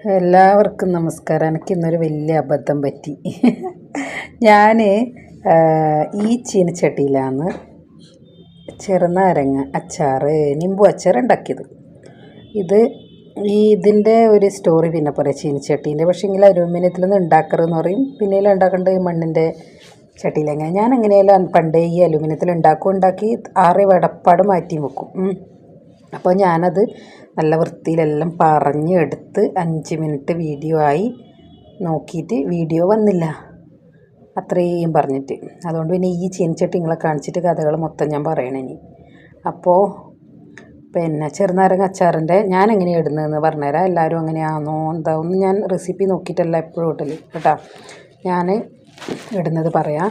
എല്ലാവർക്കും നമസ്കാരം. എനിക്കിന്നൊരു വലിയ അബദ്ധം പറ്റി. ഞാൻ ഈ ചീനച്ചട്ടിയിലാണ് ചെറുനാരങ്ങ അച്ചാർ, നിമ്പു അച്ചാർ ഉണ്ടാക്കിയത്. ഇതിൻ്റെ ഒരു സ്റ്റോറി പിന്നെ പറയാം. ചീനച്ചട്ടീൻ്റെ പക്ഷേങ്കിൽ അലൂമിനിയത്തിലൊന്നും ഉണ്ടാക്കരുതെന്ന് പറയും. പിന്നെ ഉണ്ടാക്കേണ്ടത് മണ്ണിൻ്റെ ചട്ടിയിലെങ്ങനെ. ഞാൻ എങ്ങനെയാലും പണ്ടേ ഈ അലൂമിനിയത്തിൽ ഉണ്ടാക്കി ആറി വടപ്പാട് മാറ്റി വെക്കും. അപ്പോൾ ഞാനത് നല്ല വൃത്തിയിലെല്ലാം പറഞ്ഞെടുത്ത് 5 മിനിറ്റ് വീഡിയോ ആയി നോക്കിയിട്ട് വീഡിയോ വന്നില്ല, അത്രയും പറഞ്ഞിട്ട്. അതുകൊണ്ട് പിന്നെ ഈ ചീനച്ചട്ടി നിങ്ങളെ കാണിച്ചിട്ട് കഥകൾ മൊത്തം ഞാൻ പറയണേ ഇനി. അപ്പോൾ ചെറുനാരങ്ങ അച്ചാറിൻ്റെ ഞാൻ എങ്ങനെയാണ് ഇടുന്നതെന്ന് പറഞ്ഞുതരാം. എല്ലാവരും അങ്ങനെയാണോ എന്താവും ഞാൻ റെസിപ്പി നോക്കിയിട്ടല്ല എപ്പോഴും ഇടല് കേട്ടോ. ഞാൻ ഇടുന്നത് പറയാം.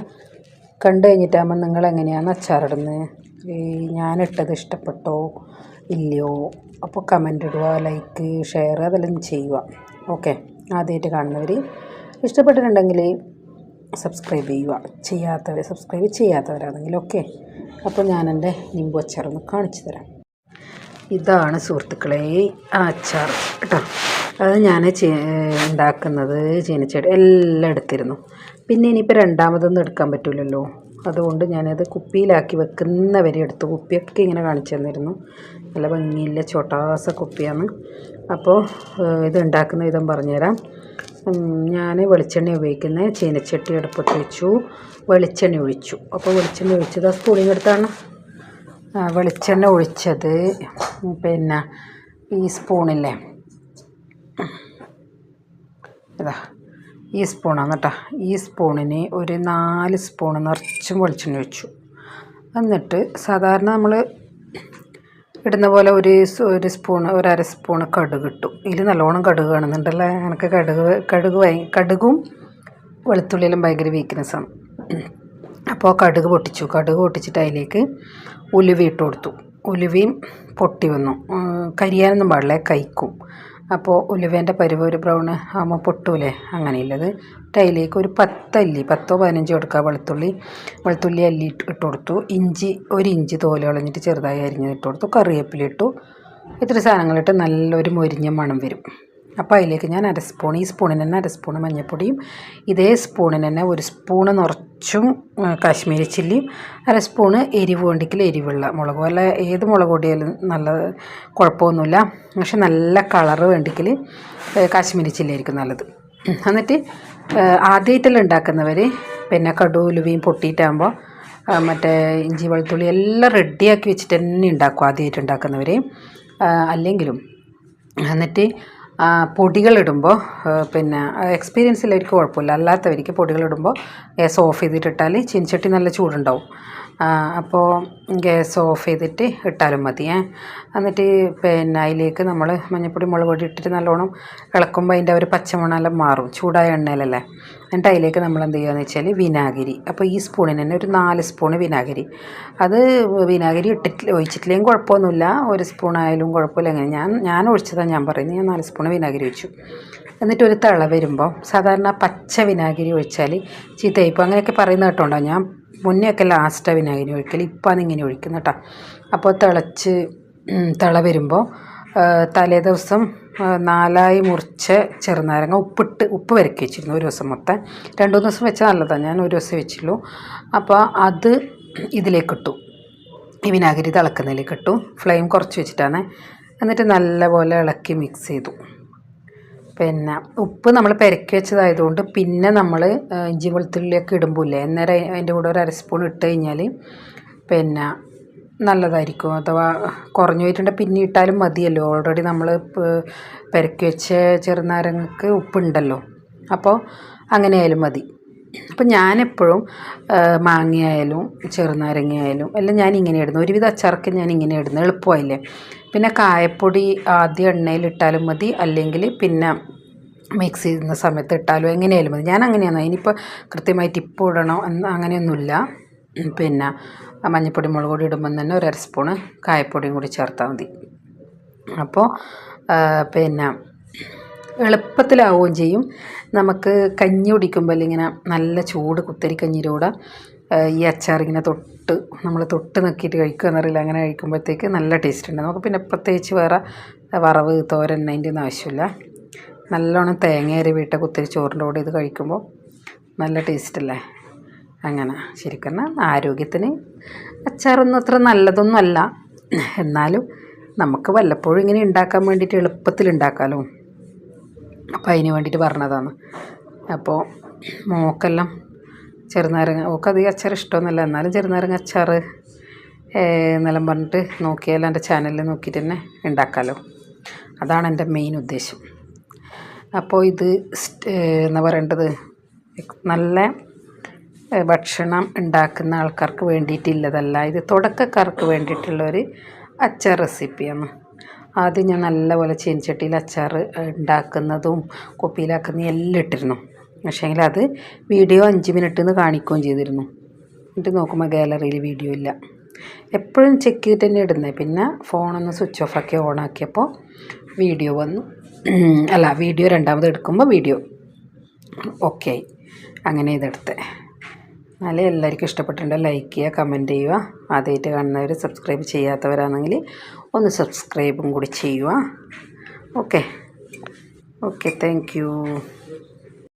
കണ്ടു കഴിഞ്ഞിട്ടാകുമ്പോൾ നിങ്ങളെങ്ങനെയാണ് അച്ചാറിടുന്നത്, ഞാനിട്ടത് ഇഷ്ടപ്പെട്ടോ ഇല്ലയോ, അപ്പോൾ കമൻ്റ് ഇടുക, ലൈക്ക് ഷെയർ അതെല്ലാം ചെയ്യുക. ഓക്കെ, ആദ്യമായിട്ട് കാണുന്നവർ ഇഷ്ടപ്പെട്ടിട്ടുണ്ടെങ്കിൽ സബ്സ്ക്രൈബ് ചെയ്യുക, സബ്സ്ക്രൈബ് ചെയ്യാത്തവരാണെങ്കിൽ ഓക്കെ. അപ്പോൾ ഞാൻ എൻ്റെ നിമ്പു അച്ചാറൊന്ന് കാണിച്ചു തരാം. ഇതാണ് സുഹൃത്തുക്കളെ ആ അച്ചാർ കേട്ടോ. അത് ഞാൻ ഉണ്ടാക്കുന്നത് ചീനച്ചട്ടി എല്ലാം എടുത്തിരുന്നു. പിന്നെ ഇനിയിപ്പോൾ രണ്ടാമതൊന്നും എടുക്കാൻ പറ്റില്ലല്ലോ, അതുകൊണ്ട് ഞാനത് കുപ്പിയിലാക്കി വെക്കുന്നവരെ എടുത്തു. കുപ്പിയൊക്കെ ഇങ്ങനെ കാണിച്ചു തന്നിരുന്നു. നല്ല ഭംഗിയില്ല ചോട്ടാസ കുപ്പിയാണ്. അപ്പോൾ ഇത് ഉണ്ടാക്കുന്ന വിധം പറഞ്ഞുതരാം. ഞാൻ വെളിച്ചെണ്ണ ഉപയോഗിക്കുന്നത്. ചീനച്ചട്ടി അടുപ്പത്ത് വെച്ചു, വെളിച്ചെണ്ണ ഒഴിച്ചു. അപ്പോൾ വെളിച്ചെണ്ണ ഒഴിച്ചത് ആ സ്പൂണിങ് എടുത്താണ് വെളിച്ചെണ്ണ ഒഴിച്ചത്. ഈ സ്പൂണില്ലേ, ഇതാ ഈ സ്പൂണാണ് കേട്ടോ. ഈ സ്പൂണിന് ഒരു 4 സ്പൂണ് നിറച്ചും വെളിച്ചെണ്ണ ഒഴിച്ചു. എന്നിട്ട് സാധാരണ നമ്മൾ ഇടുന്ന പോലെ ഒരു സ്പൂണ്, 1/2 സ്പൂണ് കടുക് ഇട്ടു. ഇതിൽ നല്ലോണം കടുക് കാണുന്നുണ്ടല്ലേ. എനിക്ക് കടുകും വെളുത്തുള്ളിയിലും ഭയങ്കര വീക്ക്നെസ്സാണ്. അപ്പോൾ കടുക് പൊട്ടിച്ചിട്ട് അതിലേക്ക് ഉലുവ ഇട്ട് കൊടുത്തു. ഉലുവയും പൊട്ടി വന്നു. കരിയാനൊന്നും പാടില്ല, കഴിക്കും. അപ്പോൾ ഉലുവേൻ്റെ പരുവ ഒരു ബ്രൗൺ ആകുമ്പോൾ പൊട്ടൂലേ, അങ്ങനെയുള്ളത്. അതിലേക്ക് ഒരു 10 15 കൊടുക്കുക വെളുത്തുള്ളി അല്ലി ഇട്ട് കൊടുത്തു. ഒരു ഇഞ്ചി തോല് കളഞ്ഞിട്ട് ചെറുതായി അരിഞ്ഞ് ഇട്ട് കൊടുത്തു. കറിവേപ്പില ഇട്ടു. ഇത്തിരി സാധനങ്ങളിട്ട് നല്ലൊരു മൊരിഞ്ഞ മണം വരും. അപ്പോൾ അതിലേക്ക് ഞാൻ ഈ സ്പൂണിന് തന്നെ 1 സ്പൂണ് മഞ്ഞൾപ്പൊടിയും, ഇതേ സ്പൂണിന് തന്നെ 1 സ്പൂണ് നിറച്ചും കാശ്മീരി ചില്ലിയും, 1 സ്പൂണ് എരിവ് വേണ്ടിക്കിൽ എരിവുള്ള മുളക്, അല്ല ഏത് മുളക് പൊടിയാലും നല്ല കുഴപ്പമൊന്നുമില്ല. പക്ഷെ നല്ല കളറ് വേണ്ടിക്കിൽ കാശ്മീരി ചില്ലി ആയിരിക്കും നല്ലത്. എന്നിട്ട് ആദ്യമായിട്ടെല്ലാം ഉണ്ടാക്കുന്നവർ കടുകുലുവയും പൊട്ടിയിട്ടാകുമ്പോൾ മറ്റേ ഇഞ്ചി വെളുത്തുള്ളി എല്ലാം റെഡിയാക്കി വെച്ചിട്ട് തന്നെ ഉണ്ടാക്കും ആദ്യമായിട്ട് ഉണ്ടാക്കുന്നവർ. അല്ലെങ്കിലും എന്നിട്ട് പൊടികളിടുമ്പോൾ എക്സ്പീരിയൻസ് ഉള്ളവർക്ക് കുഴപ്പമില്ല, അല്ലാത്തവർക്ക് പൊടികളിടുമ്പോൾ ഗ്യാസ് ഓഫ് ചെയ്തിട്ടിട്ടാൽ ചീനച്ചട്ടി നല്ല ചൂടുണ്ടാവും. അപ്പോൾ ഗ്യാസ് ഓഫ് ചെയ്തിട്ട് ഇട്ടാലും മതി. എന്നിട്ട് അതിലേക്ക് നമ്മൾ മഞ്ഞൾപ്പൊടി മുളക് പൊടി ഇട്ടിട്ട് നല്ലോണം ഇളക്കുമ്പോൾ അതിൻ്റെ ഒരു പച്ചമണമെല്ലാം മാറും, ചൂടായ എണ്ണയിലല്ലേ. എന്നിട്ട് അതിലേക്ക് നമ്മൾ എന്ത് ചെയ്യുകയെന്ന് വെച്ചാൽ വിനാഗിരി. അപ്പോൾ ഈ സ്പൂണിന് തന്നെ ഒരു 4 സ്പൂണ് വിനാഗിരി. അത് വിനാഗിരി ഒഴിച്ചിട്ടില്ലെങ്കിൽ കുഴപ്പമൊന്നുമില്ല, 1 സ്പൂണായാലും കുഴപ്പമില്ല. ഞാൻ ഒഴിച്ചതാണ് ഞാൻ പറയുന്നത്. ഞാൻ 4 സ്പൂണ് വിനാഗിരി ഒഴിച്ചു. എന്നിട്ട് ഒരു തിള വരുമ്പോൾ സാധാരണ പച്ച വിനാഗിരി ഒഴിച്ചാൽ ചീത്തയിപ്പോൾ അങ്ങനെയൊക്കെ പറയുന്ന കേട്ടോണ്ടോ. ഞാൻ മുന്നേ ഒക്കെ ലാസ്റ്റാണ് വിനാഗിരി ഒഴിക്കൽ, ഇപ്പാണ് ഇങ്ങനെ ഒഴിക്കുന്നത് കേട്ടോ. അപ്പോൾ തിള വരുമ്പോൾ തലേ ദിവസം 4ആയി മുറിച്ച ചെറുനാരങ്ങ ഉപ്പ് വരക്കി വെച്ചിരുന്നു ഒരു ദിവസം മൊത്തം. 2-3 ദിവസം വെച്ചാൽ നല്ലതാണ്, ഞാൻ ഒരു ദിവസം വെച്ചുള്ളൂ. അപ്പോൾ അത് ഇതിലേക്കിട്ടു, ഈ വിനാഗിരി തിളക്കുന്നതിലേക്ക് ഇട്ടു. ഫ്ലെയിം കുറച്ച് വെച്ചിട്ടാണ്. എന്നിട്ട് നല്ലപോലെ ഇളക്കി മിക്സ് ചെയ്തു. ഉപ്പ് നമ്മൾ പെരക്കി വെച്ചതായതുകൊണ്ട് പിന്നെ നമ്മൾ ഇഞ്ചി വെളുത്തുള്ളിയൊക്കെ ഇടുമ്പോൾ അന്നേരം അതിൻ്റെ കൂടെ ഒരു 1/2 സ്പൂൺ ഇട്ട് കഴിഞ്ഞാൽ നല്ലതായിരിക്കും. അഥവാ കുറഞ്ഞു പോയിട്ടുണ്ടെങ്കിൽ പിന്നെ ഇട്ടാലും മതിയല്ലോ, ഓൾറെഡി നമ്മൾ പെരക്കി വെച്ച ചെറുനാരങ്ങക്ക് ഉപ്പുണ്ടല്ലോ. അപ്പോൾ അങ്ങനെ ആയാലും മതി. അപ്പം ഞാനെപ്പോഴും മാങ്ങയായാലും ചെറുനാരങ്ങയായാലും എല്ലാം ഞാൻ ഇങ്ങനെ ഇടുന്നു. ഒരുവിധ അച്ചാർക്ക് ഞാൻ ഇങ്ങനെ ഇടുന്നു, എളുപ്പമായില്ലേ. പിന്നെ കായപ്പൊടി ആദ്യം എണ്ണയിലിട്ടാലും മതി, അല്ലെങ്കിൽ പിന്നെ മിക്സ് ചെയ്യുന്ന സമയത്ത് ഇട്ടാലും എങ്ങനെയായാലും മതി. ഞാൻ അങ്ങനെയാണ്. ഇനിയിപ്പോൾ കൃത്യമായിട്ട് ഇപ്പോൾ ഇടണോ അങ്ങനെയൊന്നുമില്ല. മഞ്ഞൾപ്പൊടി മുളക് പൊടി ഇടുമ്പം തന്നെ ഒരു 1/2 സ്പൂണ് കായപ്പൊടിയും കൂടി ചേർത്താൽ മതി. അപ്പോൾ എളുപ്പത്തിലാവുകയും ചെയ്യും. നമുക്ക് കഞ്ഞി കുടിക്കുമ്പോൾ ഇങ്ങനെ നല്ല ചൂട് കുത്തരിക്കഞ്ഞിയുടെ കൂടെ ഈ അച്ചാറിങ്ങനെ നമ്മൾ തൊട്ട് നോക്കിയിട്ട് കഴിക്കുക എന്നറിയില്ല, അങ്ങനെ കഴിക്കുമ്പോഴത്തേക്ക് നല്ല ടേസ്റ്റ് ഉണ്ട്. നമുക്ക് പിന്നെ പ്രത്യേകിച്ച് വേറെ വറവ് തോരൻ അതിൻ്റെ ഒന്നും ആവശ്യമില്ല. നല്ലോണം തേങ്ങ അരവിട്ട കുത്തിരി ചോറിൻ്റെ കൂടെ ഇത് കഴിക്കുമ്പോൾ നല്ല ടേസ്റ്റല്ലേ. അങ്ങനെ ശരിക്കും പറഞ്ഞാൽ ആരോഗ്യത്തിന് അച്ചാറൊന്നും അത്ര നല്ലതൊന്നുമല്ല, എന്നാലും നമുക്ക് വല്ലപ്പോഴും ഇങ്ങനെ ഉണ്ടാക്കാൻ വേണ്ടിയിട്ട് എളുപ്പത്തിൽ ഉണ്ടാക്കാമല്ലോ. അപ്പോൾ അതിന് വേണ്ടിയിട്ട് പറഞ്ഞതാണ്. അപ്പോൾ മോക്കെല്ലാം ചെറുനാരങ്ങ, ഓക്കധികം അച്ചാർ ഇഷ്ടമൊന്നുമല്ല, എന്നാലും ചെറുനാരങ്ങ അച്ചാർ എന്നെല്ലാം പറഞ്ഞിട്ട് നോക്കിയാൽ എൻ്റെ ചാനലിൽ നോക്കിയിട്ട് തന്നെ ഉണ്ടാക്കാമല്ലോ. അതാണ് എൻ്റെ മെയിൻ ഉദ്ദേശം. അപ്പോൾ ഇത് എന്താ പറയേണ്ടത്, നല്ല ഭക്ഷണം ഉണ്ടാക്കുന്ന ആൾക്കാർക്ക് വേണ്ടിയിട്ടില്ലതല്ല, ഇത് തുടക്കക്കാർക്ക് വേണ്ടിയിട്ടുള്ളൊരു അച്ചാർ റെസിപ്പിയാണ്. ആദ്യം ഞാൻ നല്ലപോലെ ചീനച്ചട്ടിയിൽ അച്ചാർ ഉണ്ടാക്കുന്നതും കുപ്പിയിലാക്കുന്നതും എല്ലാം ഇട്ടിരുന്നു. പക്ഷേങ്കിൽ അത് വീഡിയോ 5 മിനിറ്റ് എന്ന് കാണിക്കുകയും ചെയ്തിരുന്നു. എന്നിട്ട് നോക്കുമ്പോൾ ഗാലറിയിൽ വീഡിയോ ഇല്ല. എപ്പോഴും ചെക്ക് ചെയ്തിട്ട് തന്നെ ഇടുന്നത്. പിന്നെ ഫോണൊന്ന് സ്വിച്ച് ഓഫ് ആക്കി ഓണാക്കിയപ്പോൾ വീഡിയോ വന്നു. അല്ല, വീഡിയോ രണ്ടാമത് എടുക്കുമ്പോൾ വീഡിയോ ഓക്കെ ആയി. അങ്ങനെ ഇതെടുത്ത്. എന്നാലേ എല്ലാവർക്കും ഇഷ്ടപ്പെട്ടിട്ടുണ്ട്. ലൈക്ക് ചെയ്യുക, കമൻറ്റ് ചെയ്യുക. ആദ്യമായിട്ട് കാണുന്നവർ, സബ്സ്ക്രൈബ് ചെയ്യാത്തവരാണെങ്കിൽ ഒന്ന് സബ്സ്ക്രൈബും കൂടി ചെയ്യുക. Okay, thank you.